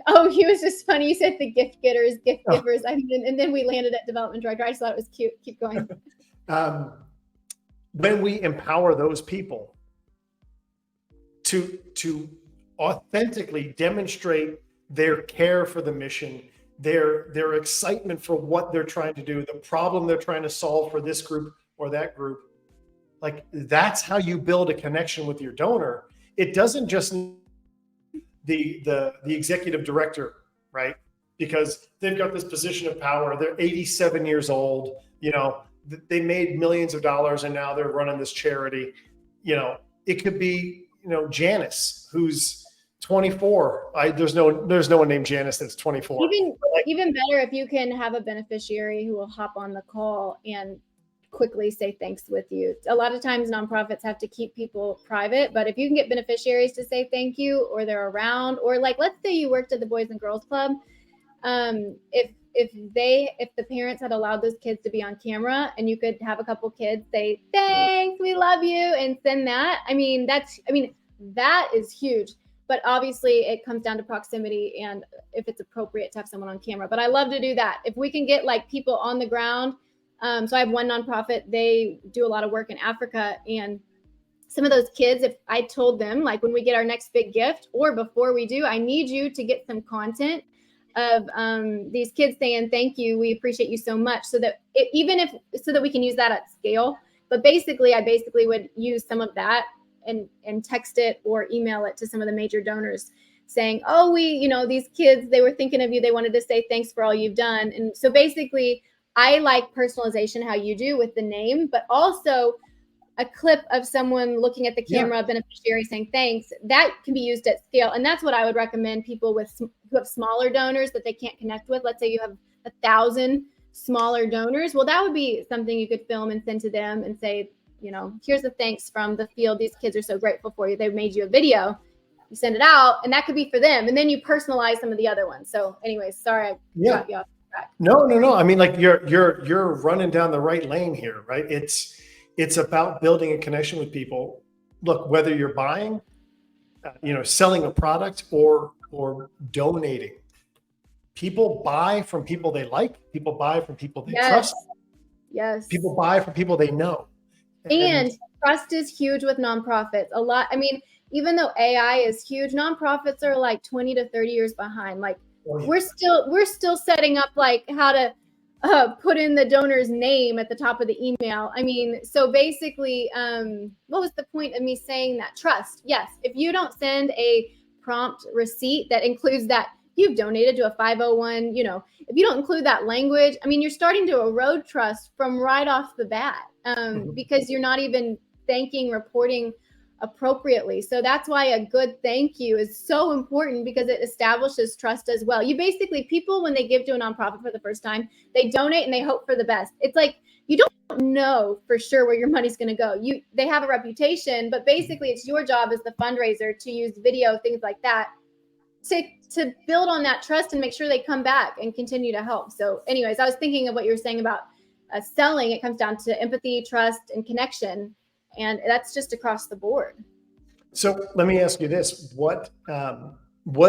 Oh, he was just funny. You said the gift getters, gift givers. I mean, and then we landed at development director. I just thought it was cute. Keep going. When we empower those people to authentically demonstrate their care for the mission, their excitement for what they're trying to do, the problem they're trying to solve for this group or that group, like that's how you build a connection with your donor. It doesn't just the executive director, right? Because they've got this position of power. They're 87 years old. They made millions of dollars and now they're running this charity. It could be, Janice, who's 24. There's no one named Janice that's 24. Even better if you can have a beneficiary who will hop on the call and quickly say thanks with you. A lot of times nonprofits have to keep people private, but if you can get beneficiaries to say thank you, or they're around, or like, let's say you worked at the Boys and Girls Club, if the parents had allowed those kids to be on camera and you could have a couple kids say thanks, we love you, and send that, that is huge. But obviously it comes down to proximity and if it's appropriate to have someone on camera. But I love to do that. If we can get like people on the ground. So I have one nonprofit, they do a lot of work in Africa, and some of those kids, if I told them, like, when we get our next big gift or before we do, I need you to get some content of these kids saying thank you, we appreciate you so much, so that so that we can use that at scale. But I would use some of that and text it or email it to some of the major donors saying, oh, these kids, they were thinking of you, they wanted to say thanks for all you've done. And so basically I like personalization, how you do with the name, but also a clip of someone looking at the camera, beneficiary saying thanks. That can be used at scale. And that's what I would recommend people who have smaller donors that they can't connect with. Let's say you have 1,000 smaller donors. Well, that would be something you could film and send to them and say, here's the thanks from the field. These kids are so grateful for you. They made you a video. You send it out, and that could be for them. And then you personalize some of the other ones. So anyways, sorry, I got you off. No. Like you're running down the right lane here, right? It's about building a connection with people. Look, whether you're buying, selling a product or donating, people buy from people they like. People buy from people they trust. Yes. People buy from people they know. And trust is huge with nonprofits. Even though AI is huge, nonprofits are like 20 to 30 years behind. Like, we're still setting up like how to put in the donor's name at the top of the email. So basically, what was the point of me saying that? Trust. Yes. If you don't send a prompt receipt that includes that you've donated to a 501, if you don't include that language, you're starting to erode trust from right off the bat, because you're not even reporting appropriately. So that's why a good thank you is so important, because it establishes trust as well. People, when they give to a nonprofit for the first time, they donate and they hope for the best. It's like, you don't know for sure where your money's going to go. They have a reputation, but basically it's your job as the fundraiser to use video, things like that, to build on that trust and make sure they come back and continue to help. So anyways, I was thinking of what you were saying about selling. It comes down to empathy, trust, and connection. And that's just across the board. So let me ask you this. What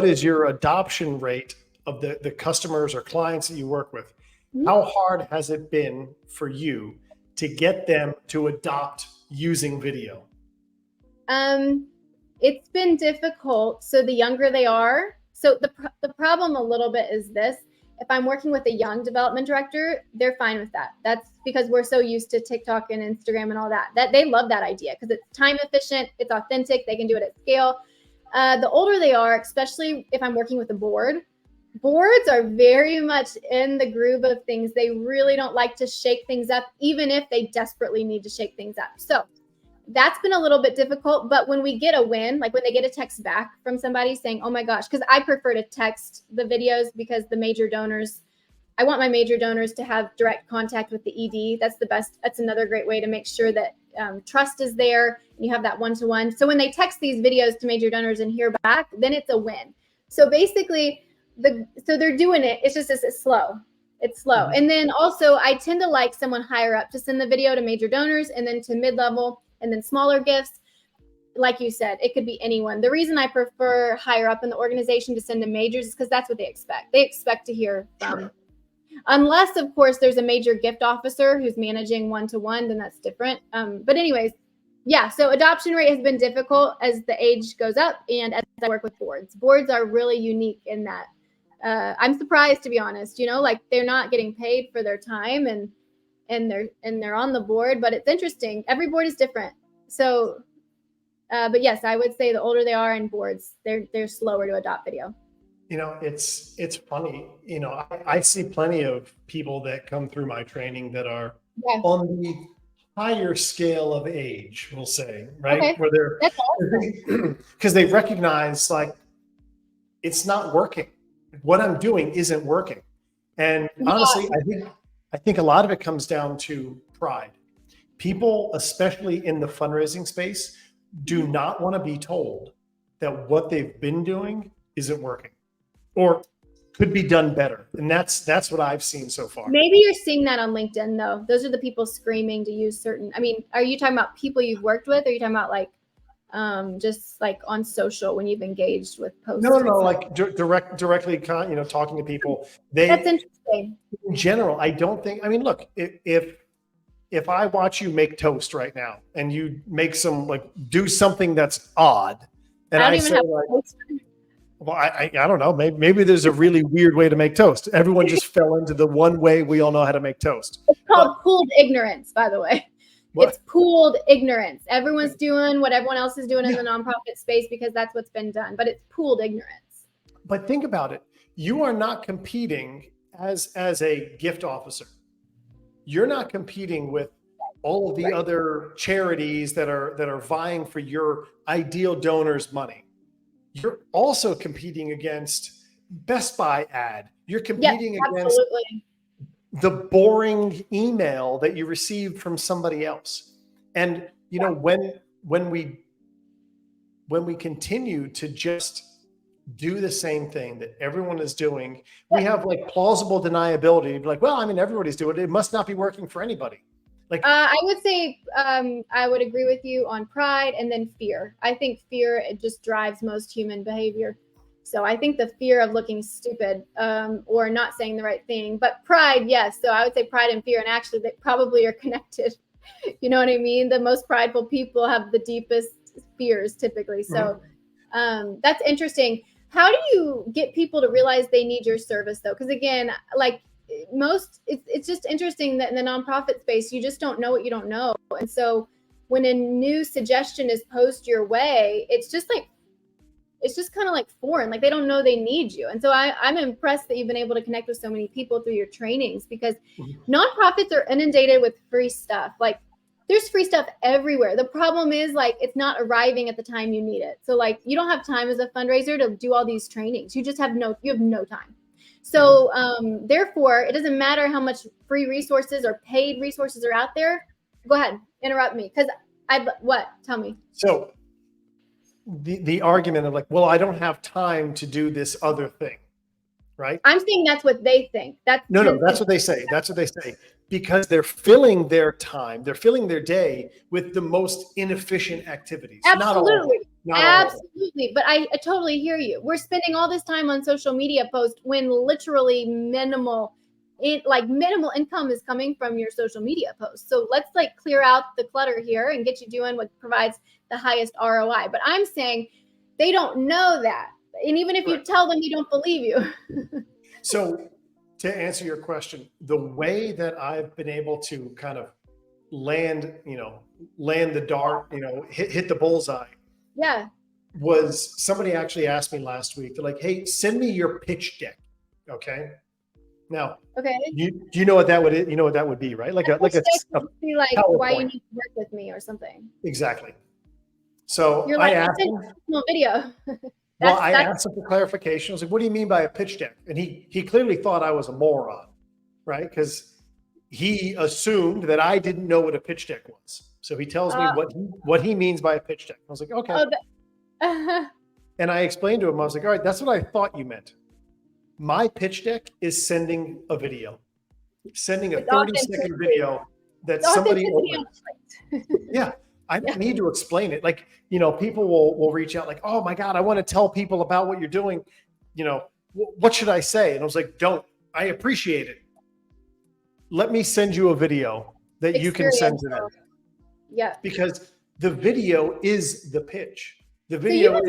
is your adoption rate of the customers or clients that you work with? Mm-hmm. How hard has it been for you to get them to adopt using video? It's been difficult. So the younger they are, so the problem a little bit is this. If I'm working with a young development director, they're fine with that. That's because we're so used to TikTok and Instagram and all that they love that idea, because it's time efficient, it's authentic, they can do it at scale. The older they are, especially if I'm working with a boards are very much in the groove of things. They really don't like to shake things up, even if they desperately need to shake things up. So that's been a little bit difficult. But when we get a win, like when they get a text back from somebody saying, oh my gosh, because I prefer to text the videos, because the major donors, I want my major donors to have direct contact with the ED. That's the best. That's another great way to make sure that trust is there and you have that one-to-one. So when they text these videos to major donors and hear back, then it's a win. So basically, so they're doing it. It's just it's slow. It's slow. Mm-hmm. And then also I tend to like someone higher up to send the video to major donors, and then to mid-level, and then smaller gifts. Like you said, it could be anyone. The reason I prefer higher up in the organization to send to majors is because that's what they expect. They expect to hear from, unless of course there's a major gift officer who's managing one-to-one, then that's different. But anyways, yeah, so adoption rate has been difficult as the age goes up, and as I work with boards. Boards are really unique in that. I'm surprised, to be honest, like they're not getting paid for their time, and they're on the board, but it's interesting. Every board is different. So But yes, I would say the older they are in boards, they're slower to adopt video. It's funny. I see plenty of people that come through my training that are Yeah. on the higher scale of age, we'll say, right? Okay. Where they're, That's awesome. because they recognize like it's not working. What I'm doing isn't working. And honestly, I think a lot of it comes down to pride. People, especially in the fundraising space, do not want to be told that what they've been doing isn't working or could be done better. And that's what I've seen so far. Maybe you're seeing that on LinkedIn though. Those are the people screaming to use certain, I mean, are you talking about people you've worked with? Or are you talking about like just like on social when you've engaged with posts? No, like directly, talking to people. That's interesting. In general, I don't think, I mean, look, if I watch you make toast right now and you make some, like, do something that's odd, and I say like, well, I don't know, maybe there's a really weird way to make toast. Everyone just fell into the one way we all know how to make toast. It's called pooled ignorance, by the way. What? It's pooled ignorance. Everyone's doing what everyone else is doing in the nonprofit space because that's what's been done, but it's pooled ignorance. But think about it. You are not competing as a gift officer. You're not competing with all of the other charities that are vying for your ideal donor's money. You're also competing against Best Buy ad. You're competing against the boring email that you received from somebody else. And when we continue to just do the same thing that everyone is doing, we have like plausible deniability. Like, well, I mean, everybody's doing it. It must not be working for anybody. Like, I would say I would agree with you on pride and then fear. I think fear, it just drives most human behavior. So I think the fear of looking stupid or not saying the right thing, but pride, yes. So I would say pride and fear, and actually they probably are connected. You know what I mean? The most prideful people have the deepest fears typically. So that's interesting. How do you get people to realize they need your service though? Because again, like it's just interesting that in the nonprofit space, you just don't know what you don't know. And so when a new suggestion is posed your way, it's just kind of like foreign, like they don't know they need you. And so I'm impressed that you've been able to connect with so many people through your trainings, because nonprofits are inundated with free stuff. Like there's free stuff everywhere. The problem is like, it's not arriving at the time you need it. So like you don't have time as a fundraiser to do all these trainings. You have no time. So therefore it doesn't matter how much free resources or paid resources are out there. Go ahead, interrupt me. Cause tell me. So the argument of like, well, I don't have time to do this other thing, right? I'm saying that's what they think. That's what they say. That's what they say, because they're filling their time, they're filling their day with the most inefficient activities. Absolutely. Absolutely. But I totally hear you. We're spending all this time on social media posts when literally minimal income is coming from your social media posts. So let's like clear out the clutter here and get you doing what provides the highest ROI. But I'm saying they don't know that. And even if you tell them, you don't believe you. So to answer your question, the way that I've been able to kind of land the dart, hit the bullseye. Yeah. Was somebody actually asked me last week, they're like, hey, send me your pitch deck. Okay. Now, you know what that would be, right? Like why you need to work with me or something. Exactly. So you're like, I asked him, video. I asked him for clarification. I was like, what do you mean by a pitch deck? And he clearly thought I was a moron, right? Because he assumed that I didn't know what a pitch deck was. So he tells me what he means by a pitch deck. I was like, okay. And I explained to him, I was like, all right, that's what I thought you meant. My pitch deck is sending a 30-second video that somebody yeah. I don't need to explain it. Like, people will reach out like, oh my God, I want to tell people about what you're doing. What should I say? And I was like, don't. I appreciate it. Let me send you a video that you can send to them. Yeah. Because the video is the pitch. The video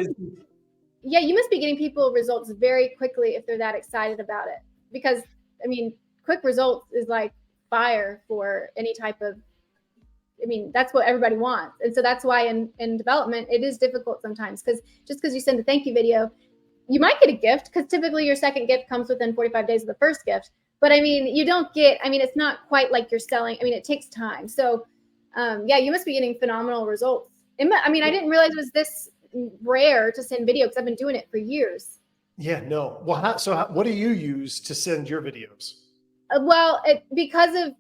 you must be getting people results very quickly if they're that excited about it. Because, I mean, quick results is like fire for any type of I mean, that's what everybody wants. And so that's why in development, it is difficult sometimes, because just because you send a thank you video, you might get a gift, because typically your second gift comes within 45 days of the first gift. But I mean, you don't get, I mean, it's not quite like you're selling. I mean, it takes time. So yeah, you must be getting phenomenal results. I mean, I didn't realize it was this rare to send video, because I've been doing it for years. Yeah, no. Well, what do you use to send your videos? Well,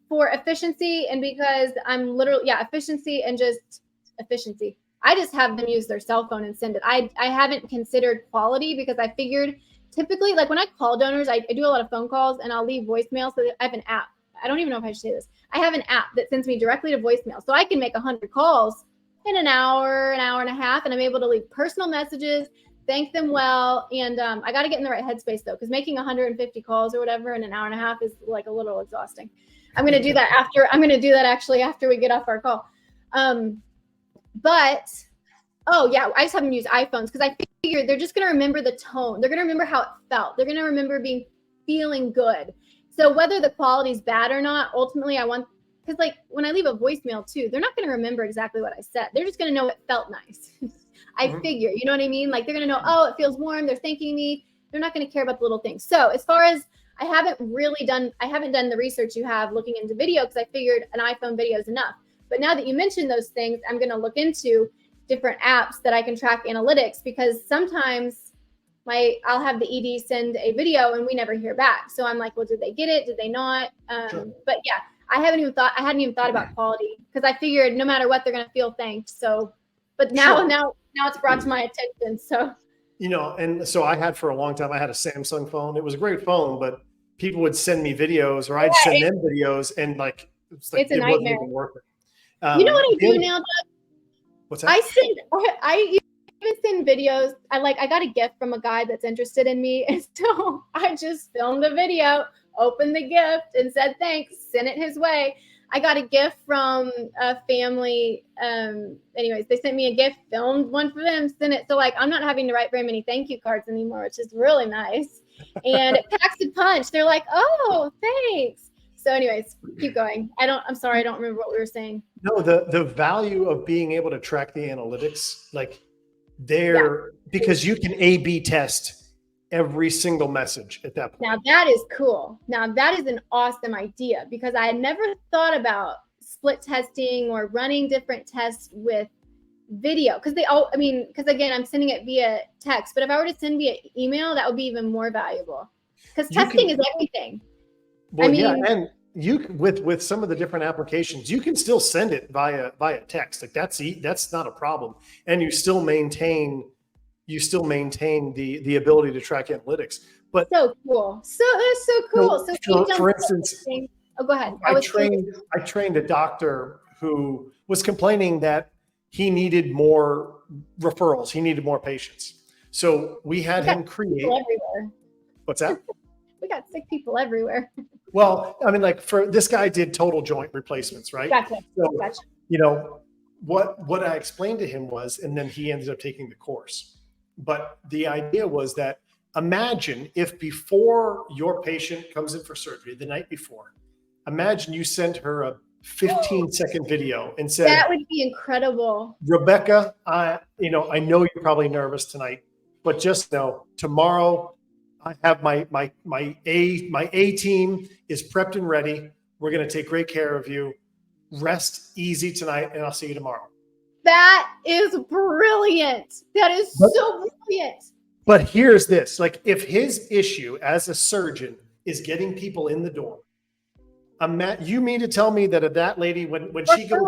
for efficiency, and because I'm literally, efficiency and just efficiency. I just have them use their cell phone and send it. I haven't considered quality, because I figured typically, like when I call donors, I do a lot of phone calls and I'll leave voicemail. So I have an app. I don't even know if I should say this. I have an app that sends me directly to voicemail. So I can make 100 calls in an hour and a half, and I'm able to leave personal messages, thank them well. And I got to get in the right headspace though, because making 150 calls or whatever in an hour and a half is like a little exhausting. I'm going to do that actually after we get off our call. But oh yeah, I just have them use iPhones, because I figure they're just going to remember the tone. They're going to remember how it felt. They're going to remember feeling good. So whether the quality's bad or not, ultimately because like when I leave a voicemail too, they're not going to remember exactly what I said. They're just going to know it felt nice. I figure, you know what I mean? Like they're going to know, oh, it feels warm. They're thanking me. They're not going to care about the little things. So as far as I haven't done the research you have looking into video, because I figured an iPhone video is enough. But now that you mentioned those things, I'm going to look into different apps that I can track analytics, because sometimes I'll have the ED send a video and we never hear back. So I'm like, well, did they get it? Did they not? Sure. But yeah, I hadn't even thought about quality, because I figured no matter what, they're going to feel thanked. So, but now it's brought to my attention. So, and so I had for a long time, I had a Samsung phone. It was a great phone, but people would send me videos, or I'd send them videos, and it's a nightmare. Wasn't even working. You know what I do now, Doug? What's that? I even send videos. I got a gift from a guy that's interested in me, and so I just filmed a video, opened the gift, and said thanks, sent it his way. I got a gift from a family. Anyways, they sent me a gift, filmed one for them, sent it. So I'm not having to write very many thank you cards anymore, which is really nice. And it packs a punch. They're like, oh, thanks. So anyways, keep going. I'm sorry, I don't remember what we were saying. No, the value of being able to track the analytics, because you can A/B test every single message at that point. Now that is cool. Now that is an awesome idea, because I had never thought about split testing or running different tests with video, because because again, I'm sending it via text, but if I were to send via email, that would be even more valuable, because testing is everything. Well, and you with some of the different applications, you can still send it via text. That's not a problem, and you still maintain the ability to track analytics. But so cool. So cool. So for instance, go ahead. I trained a doctor who was complaining that he needed more referrals. He needed more patients. So we had him create. Everywhere. What's that? We got sick people everywhere. Well, I mean, for this guy did total joint replacements, right? Gotcha. So, gotcha. What I explained to him was, and then he ended up taking the course. But the idea was that imagine if before your patient comes in for surgery, the night before, imagine you sent her a 15-second video and said, that would be incredible. Rebecca, I know you're probably nervous tonight, but just know tomorrow I have my A team is prepped and ready. We're going to take great care of you. Rest easy tonight, and I'll see you tomorrow. That is brilliant. That is so brilliant. But here's this: if his issue as a surgeon is getting people in the door, you mean to tell me that lady when she goes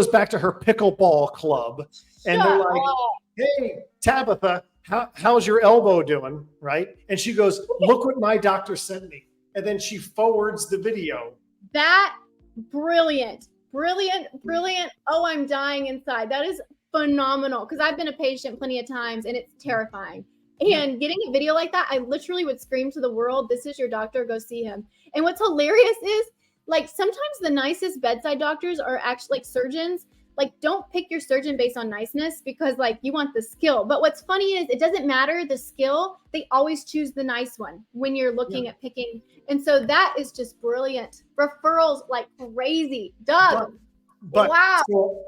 back to her pickleball club, and they're like, "Hey, Tabitha, how's your elbow doing?" Right? And she goes, "Look what my doctor sent me," and then she forwards the video. That brilliant. Oh, I'm dying inside. That is phenomenal, because I've been a patient plenty of times and it's terrifying. And getting a video like that, I literally would scream to the world, this is your doctor, go see him. And what's hilarious is sometimes the nicest bedside doctors are actually surgeons. Don't pick your surgeon based on niceness, because you want the skill. But what's funny is it doesn't matter the skill. They always choose the nice one when you're looking at picking. And so that is just brilliant. Referrals like crazy. Doug. But wow.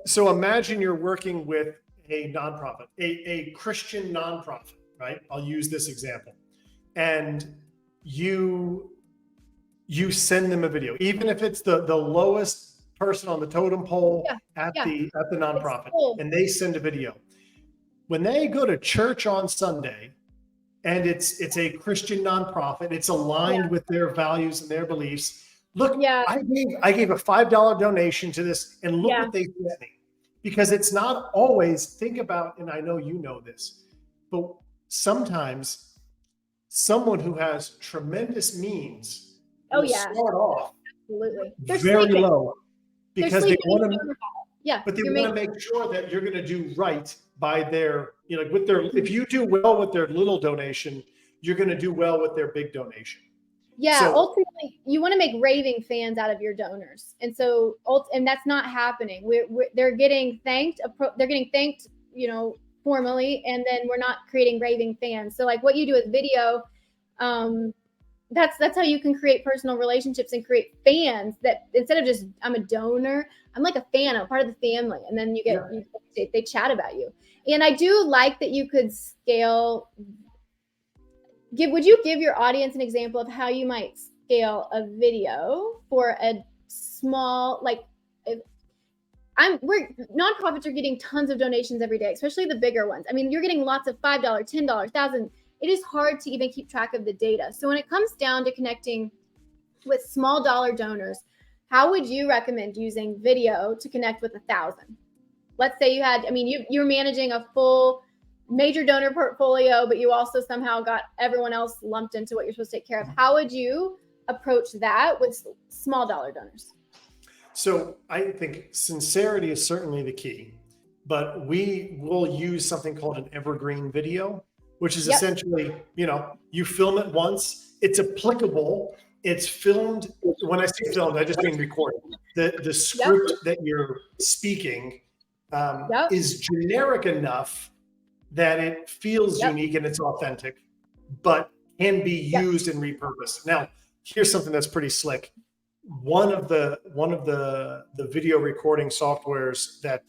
so imagine you're working with a nonprofit, a Christian nonprofit, right? I'll use this example. And you send them a video, even if it's the lowest person on the totem pole at the nonprofit, cool. and they send a video. When they go to church on Sunday, and it's a Christian nonprofit, it's aligned with their values and their beliefs. Look, I gave a $5 donation to this, and look what they sent me. Because it's not always, think about, and I know you know this, but sometimes someone who has tremendous means will start off very low because they want to, but they want to make sure that you're going to do right by their, like with their, if you do well with their little donation, you're going to do well with their big donation. Yeah, so, ultimately, you want to make raving fans out of your donors, and so and that's not happening. They're getting thanked. They're getting thanked, formally, and then we're not creating raving fans. So, like what you do with video, that's how you can create personal relationships and create fans. That instead of just I'm a donor, I'm like a fan, I'm part of the family, and then you get they chat about you. And I do like that you could scale. Would you give your audience an example of how you might scale a video for a small, nonprofits are getting tons of donations every day, especially the bigger ones. I mean, you're getting lots of $5, $10, $1,000. It is hard to even keep track of the data. So when it comes down to connecting with small dollar donors, how would you recommend using video to connect with 1,000? Let's say you're managing a full major donor portfolio, but you also somehow got everyone else lumped into what you're supposed to take care of. How would you approach that with small dollar donors? So I think sincerity is certainly the key, but we will use something called an evergreen video, which is essentially, you film it once, it's applicable, it's filmed. When I say filmed, I just mean recorded. The script that you're speaking is generic enough that it feels unique and it's authentic, but can be used and repurposed. Now, here's something that's pretty slick. One of the video recording softwares that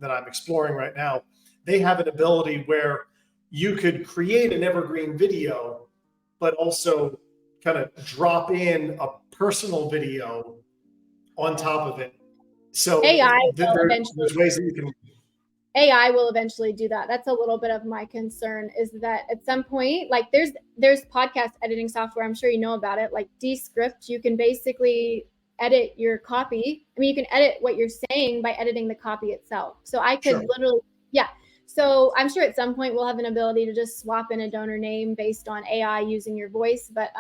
I'm exploring right now, they have an ability where you could create an evergreen video, but also kind of drop in a personal video on top of it. So there's ways that you can. AI will eventually do that. That's a little bit of my concern, is that at some point, like there's podcast editing software, I'm sure you know about it, like Descript. You can basically edit your copy. I mean, you can edit what you're saying by editing the copy itself. So I could literally, So I'm sure at some point we'll have an ability to just swap in a donor name based on AI using your voice, but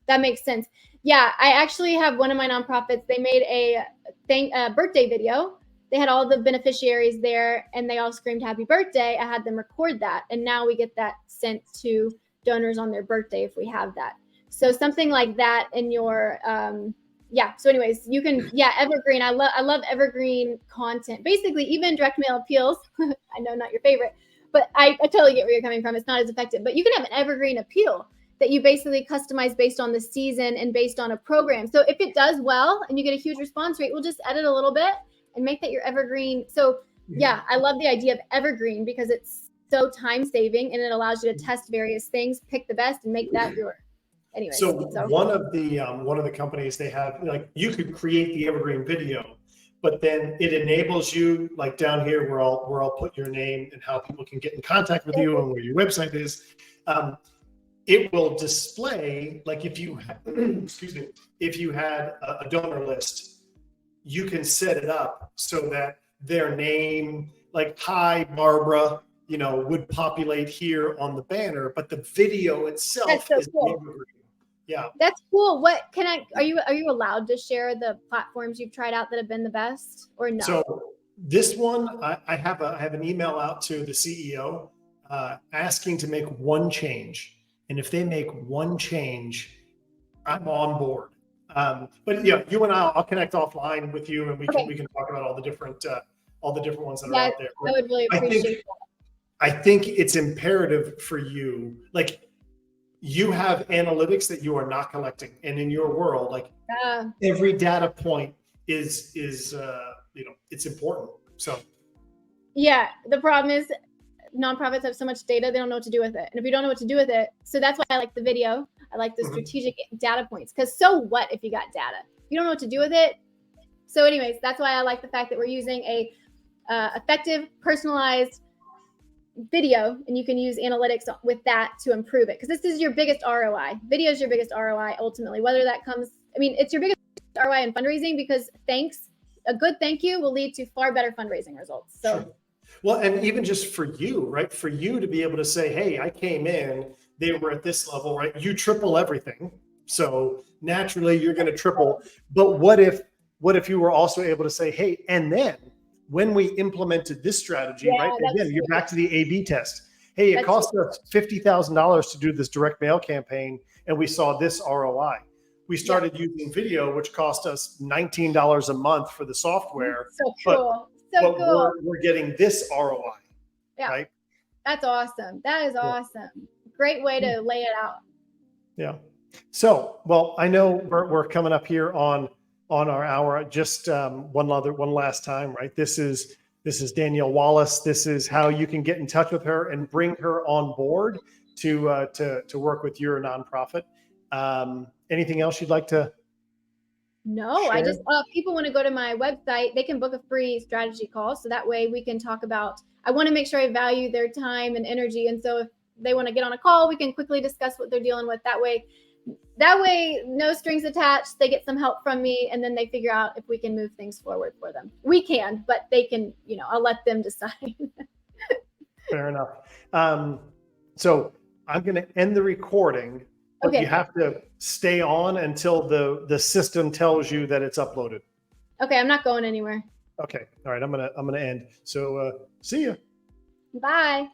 that makes sense. Yeah, I actually have one of my nonprofits. They made a birthday video. They had all the beneficiaries there and they all screamed happy birthday. I had them record that. And now we get that sent to donors on their birthday if we have that. So something like that in your, So anyways, you can, evergreen. I love evergreen content. Basically, even direct mail appeals. I know not your favorite, but I totally get where you're coming from. It's not as effective, but you can have an evergreen appeal that you basically customize based on the season and based on a program. So if it does well and you get a huge response rate, we'll just edit a little bit and make that your evergreen. So I love the idea of evergreen because it's so time saving and it allows you to test various things, pick the best and make that your. Anyways, so one of the companies, they have, like, you could create the evergreen video, but then it enables you, like down here where I'll put your name and how people can get in contact with you and where your website is. It will display, like if you if you had a donor list, you can set it up so that their name, like hi Barbara, would populate here on the banner, but the video itself is evergreen. Yeah, that's cool. What are you allowed to share the platforms you've tried out that have been the best, or no? So this one, I have an email out to the CEO asking to make one change, and if they make one change, I'm on board. But you and I'll connect offline with you, and we can talk about all the different ones that are out there. I would really appreciate that. I think it's imperative for you, like. You have analytics that you are not collecting, and in your world, like every data point is it's important. So yeah, the problem is nonprofits have so much data, they don't know what to do with it. And if you don't know what to do with it, so that's why I like the video. I like the strategic data points, because so what if you got data? You don't know what to do with it. So anyways, that's why I like the fact that we're using a effective, personalized video, and you can use analytics with that to improve it, because this is your biggest ROI. Video is your biggest ROI ultimately, whether that comes, it's your biggest ROI in fundraising, because a good thank you will lead to far better fundraising results. So sure. Well, and even just for you, right? For you to be able to say, hey, I came in, they were at this level, right? You triple everything. So naturally you're going to triple. But what if you were also able to say, hey, and then when we implemented this strategy, right? Again, you're back to the A/B test. Hey, it cost us $50,000 to do this direct mail campaign, and we saw this ROI. We started using video, which cost us $19 a month for the software. So cool. But we're getting this ROI, right? That's awesome. That is awesome. Great way to lay it out. Yeah. So, well, I know we're coming up here on our hour. Just one last time, right? This is Danielle Wallace. This is how you can get in touch with her and bring her on board to work with your nonprofit. Anything else you'd like to? No, share? I just, if people want to go to my website, they can book a free strategy call. So that way we can talk about, I want to make sure I value their time and energy. And so if they want to get on a call, we can quickly discuss what they're dealing with. That way, no strings attached. They get some help from me, and then they figure out if we can move things forward for them. We can, but they can, I'll let them decide. Fair enough. So I'm going to end the recording. But you have to stay on until the system tells you that it's uploaded. Okay, I'm not going anywhere. Okay. All right. I'm gonna end. So see ya. Bye.